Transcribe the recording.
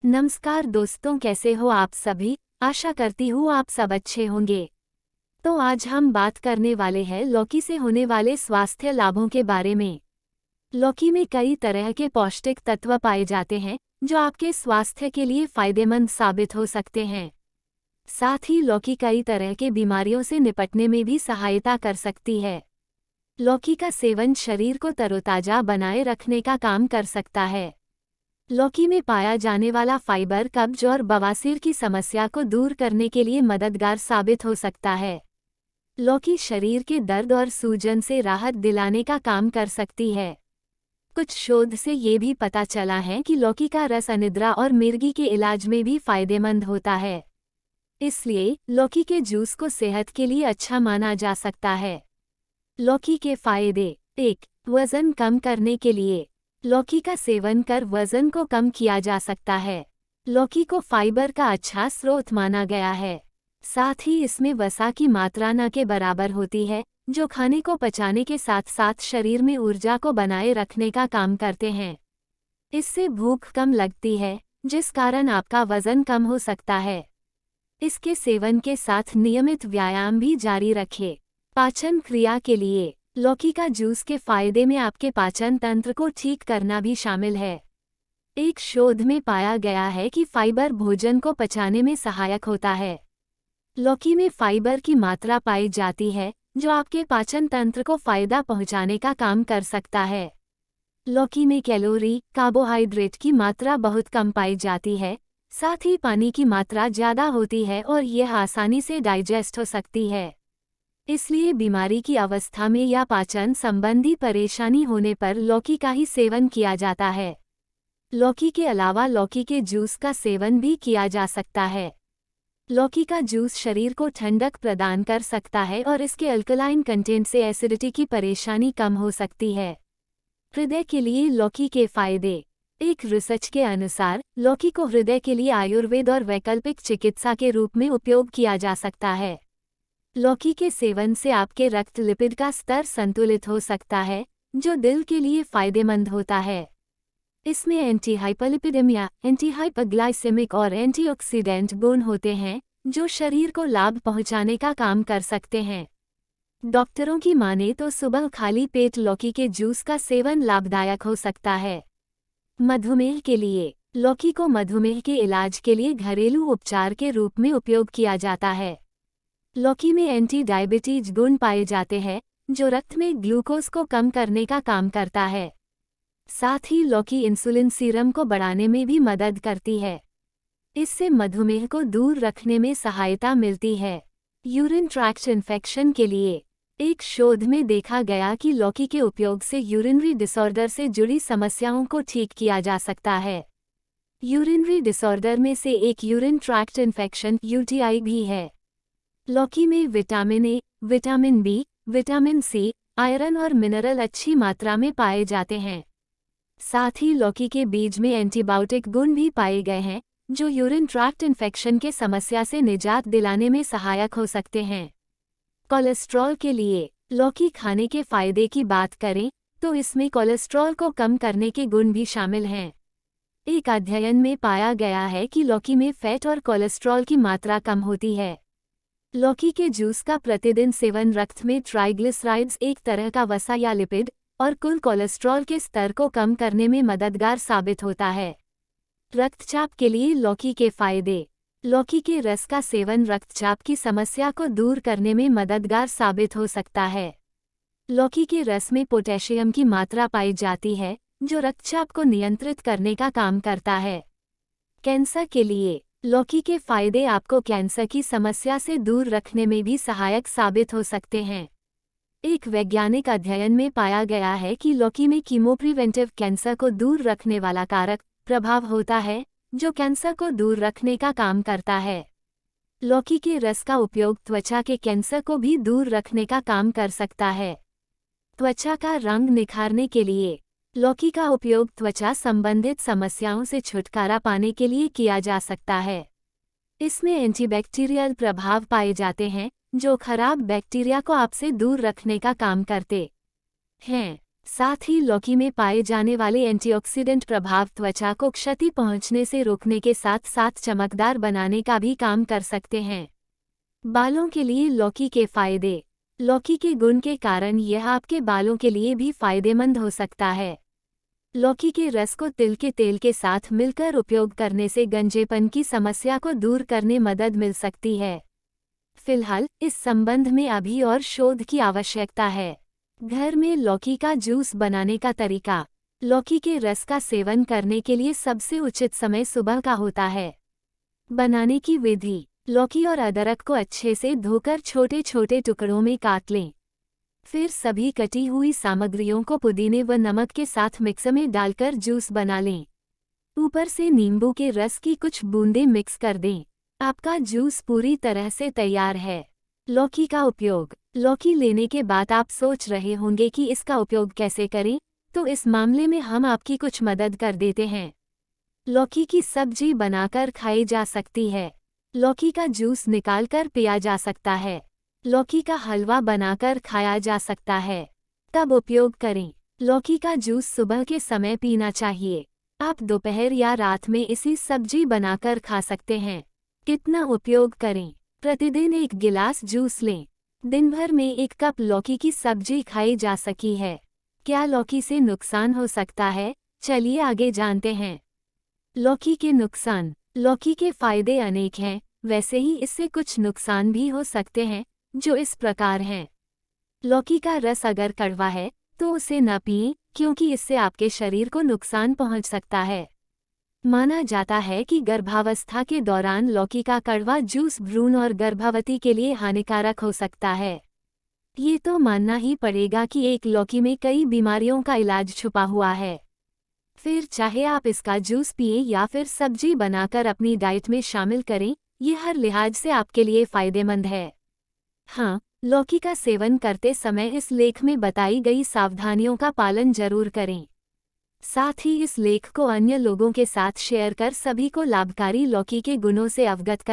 नमस्कार दोस्तों, कैसे हो आप सभी। आशा करती हूँ आप सब अच्छे होंगे। तो आज हम बात करने वाले हैं लौकी से होने वाले स्वास्थ्य लाभों के बारे में। लौकी में कई तरह के पौष्टिक तत्व पाए जाते हैं जो आपके स्वास्थ्य के लिए फायदेमंद साबित हो सकते हैं। साथ ही लौकी कई तरह के बीमारियों से निपटने में भी सहायता कर सकती है। लौकी का सेवन शरीर को तरोताजा बनाए रखने का काम कर सकता है। लौकी में पाया जाने वाला फाइबर कब्ज और बवासीर की समस्या को दूर करने के लिए मददगार साबित हो सकता है। लौकी शरीर के दर्द और सूजन से राहत दिलाने का काम कर सकती है। कुछ शोध से ये भी पता चला है कि लौकी का रस अनिद्रा और मिर्गी के इलाज में भी फायदेमंद होता है। इसलिए लौकी के जूस को सेहत के लिए अच्छा माना जा सकता है। लौकी के फायदे। 1. वजन कम करने के लिए लौकी का सेवन कर वजन को कम किया जा सकता है। लौकी को फाइबर का अच्छा स्रोत माना गया है। साथ ही इसमें वसा की मात्रा न के बराबर होती है, जो खाने को पचाने के साथ साथ शरीर में ऊर्जा को बनाए रखने का काम करते हैं। इससे भूख कम लगती है, जिस कारण आपका वजन कम हो सकता है। इसके सेवन के साथ नियमित व्यायाम भी जारी रखें। पाचन क्रिया के लिए लौकी का जूस के फायदे में आपके पाचन तंत्र को ठीक करना भी शामिल है। एक शोध में पाया गया है कि फाइबर भोजन को पचाने में सहायक होता है। लौकी में फाइबर की मात्रा पाई जाती है, जो आपके पाचन तंत्र को फायदा पहुंचाने का काम कर सकता है। लौकी में कैलोरी, कार्बोहाइड्रेट की मात्रा बहुत कम पाई जाती है, साथ ही पानी की मात्रा ज़्यादा होती है और यह आसानी से डाइजेस्ट हो सकती है। इसलिए बीमारी की अवस्था में या पाचन संबंधी परेशानी होने पर लौकी का ही सेवन किया जाता है। लौकी के अलावा लौकी के जूस का सेवन भी किया जा सकता है। लौकी का जूस शरीर को ठंडक प्रदान कर सकता है और इसके अल्कलाइन कंटेंट से एसिडिटी की परेशानी कम हो सकती है। हृदय के लिए लौकी के फायदे। एक रिसर्च के अनुसार लौकी को हृदय के लिए आयुर्वेद और वैकल्पिक चिकित्सा के रूप में उपयोग किया जा सकता है। लौकी के सेवन से आपके रक्त लिपिड का स्तर संतुलित हो सकता है, जो दिल के लिए फायदेमंद होता है। इसमें एंटी हाइपरलिपिडेमिया, एंटी हाइपरग्लाइसेमिक और एंटीऑक्सीडेंट गुण होते हैं, जो शरीर को लाभ पहुंचाने का काम कर सकते हैं। डॉक्टरों की माने तो सुबह खाली पेट लौकी के जूस का सेवन लाभदायक हो सकता है। मधुमेह के लिए लौकी को मधुमेह के इलाज के लिए घरेलू उपचार के रूप में उपयोग किया जाता है। लौकी में एंटी डायबिटीज गुण पाए जाते हैं, जो रक्त में ग्लूकोज को कम करने का काम करता है। साथ ही लौकी इंसुलिन सीरम को बढ़ाने में भी मदद करती है। इससे मधुमेह को दूर रखने में सहायता मिलती है। यूरिन ट्रैक्ट इन्फेक्शन के लिए एक शोध में देखा गया कि लौकी के उपयोग से यूरिनरी डिसऑर्डर से जुड़ी समस्याओं को ठीक किया जा सकता है। यूरिनरी डिसऑर्डर में से एक यूरिन ट्रैक्ट इन्फेक्शन (यूटीआई) भी है। लौकी में vitamin A, vitamin B, vitamin C, iron और मिनरल अच्छी मात्रा में पाए जाते हैं। साथ ही लौकी के बीज में एंटीबायोटिक गुण भी पाए गए हैं, जो यूरिन ट्रैक्ट इन्फेक्शन के समस्या से निजात दिलाने में सहायक हो सकते हैं। कोलेस्ट्रॉल के लिए लौकी खाने के फायदे की बात करें तो इसमें कोलेस्ट्रॉल को कम करने के गुण भी शामिल हैं। एक अध्ययन में पाया गया है कि लौकी में फैट और कोलेस्ट्रॉल की मात्रा कम होती है। लौकी के जूस का प्रतिदिन सेवन रक्त में ट्राइग्लिसराइड्स, एक तरह का वसा या लिपिड, और कुल कोलेस्ट्रॉल के स्तर को कम करने में मददगार साबित होता है। रक्तचाप के लिए लौकी के फायदे। लौकी के रस का सेवन रक्तचाप की समस्या को दूर करने में मददगार साबित हो सकता है। लौकी के रस में पोटेशियम की मात्रा पाई जाती है, जो रक्तचाप को नियंत्रित करने का काम करता है। कैंसर के लिए लौकी के फायदे आपको कैंसर की समस्या से दूर रखने में भी सहायक साबित हो सकते हैं। एक वैज्ञानिक अध्ययन में पाया गया है कि लौकी में कीमोप्रिवेंटिव, कैंसर को दूर रखने वाला कारक प्रभाव होता है, जो कैंसर को दूर रखने का काम करता है। लौकी के रस का उपयोग त्वचा के कैंसर को भी दूर रखने का काम कर सकता है। त्वचा का रंग निखारने के लिए लौकी का उपयोग त्वचा संबंधित समस्याओं से छुटकारा पाने के लिए किया जा सकता है। इसमें एंटीबैक्टीरियल प्रभाव पाए जाते हैं, जो खराब बैक्टीरिया को आपसे दूर रखने का काम करते हैं। साथ ही लौकी में पाए जाने वाले एंटीऑक्सीडेंट प्रभाव त्वचा को क्षति पहुंचने से रोकने के साथ साथ चमकदार बनाने का भी काम कर सकते हैं। बालों के लिए लौकी के फायदे। लौकी के गुण के कारण यह आपके बालों के लिए भी फायदेमंद हो सकता है। लौकी के रस को तिल के तेल के साथ मिलकर उपयोग करने से गंजेपन की समस्या को दूर करने मदद मिल सकती है। फिलहाल इस संबंध में अभी और शोध की आवश्यकता है। घर में लौकी का जूस बनाने का तरीका। लौकी के रस का सेवन करने के लिए सबसे उचित समय सुबह का होता है। बनाने की विधि। लौकी और अदरक को अच्छे से धोकर छोटे छोटे टुकड़ों में काट लें। फिर सभी कटी हुई सामग्रियों को पुदीने व नमक के साथ मिक्सर में डालकर जूस बना लें। ऊपर से नींबू के रस की कुछ बूंदें मिक्स कर दें। आपका जूस पूरी तरह से तैयार है। लौकी का उपयोग। लौकी लेने के बाद आप सोच रहे होंगे कि इसका उपयोग कैसे करें, तो इस मामले में हम आपकी कुछ मदद कर देते हैं। लौकी की सब्जी बनाकर खाई जा सकती है। लौकी का जूस निकालकर पिया जा सकता है। लौकी का हलवा बनाकर खाया जा सकता है। कब उपयोग करें? लौकी का जूस सुबह के समय पीना चाहिए। आप दोपहर या रात में इसी सब्जी बनाकर खा सकते हैं। कितना उपयोग करें? प्रतिदिन 1 गिलास जूस लें। दिन भर में 1 कप लौकी की सब्जी खाई जा सकी है। क्या लौकी से नुकसान हो सकता है? चलिए आगे जानते हैं। लौकी के नुकसान। लौकी के फायदे अनेक हैं, वैसे ही इससे कुछ नुकसान भी हो सकते हैं, जो इस प्रकार हैं। लौकी का रस अगर कड़वा है तो उसे न पिएं, क्योंकि इससे आपके शरीर को नुकसान पहुंच सकता है। माना जाता है कि गर्भावस्था के दौरान लौकी का कड़वा जूस भ्रूण और गर्भवती के लिए हानिकारक हो सकता है। ये तो मानना ही पड़ेगा कि एक लौकी में कई बीमारियों का इलाज छुपा हुआ है। फिर चाहे आप इसका जूस पिए या फिर सब्जी बनाकर अपनी डाइट में शामिल करें, ये हर लिहाज से आपके लिए फायदेमंद है। हाँ, लौकी का सेवन करते समय इस लेख में बताई गई सावधानियों का पालन जरूर करें। साथ ही इस लेख को अन्य लोगों के साथ शेयर कर सभी को लाभकारी लौकी के गुणों से अवगत कर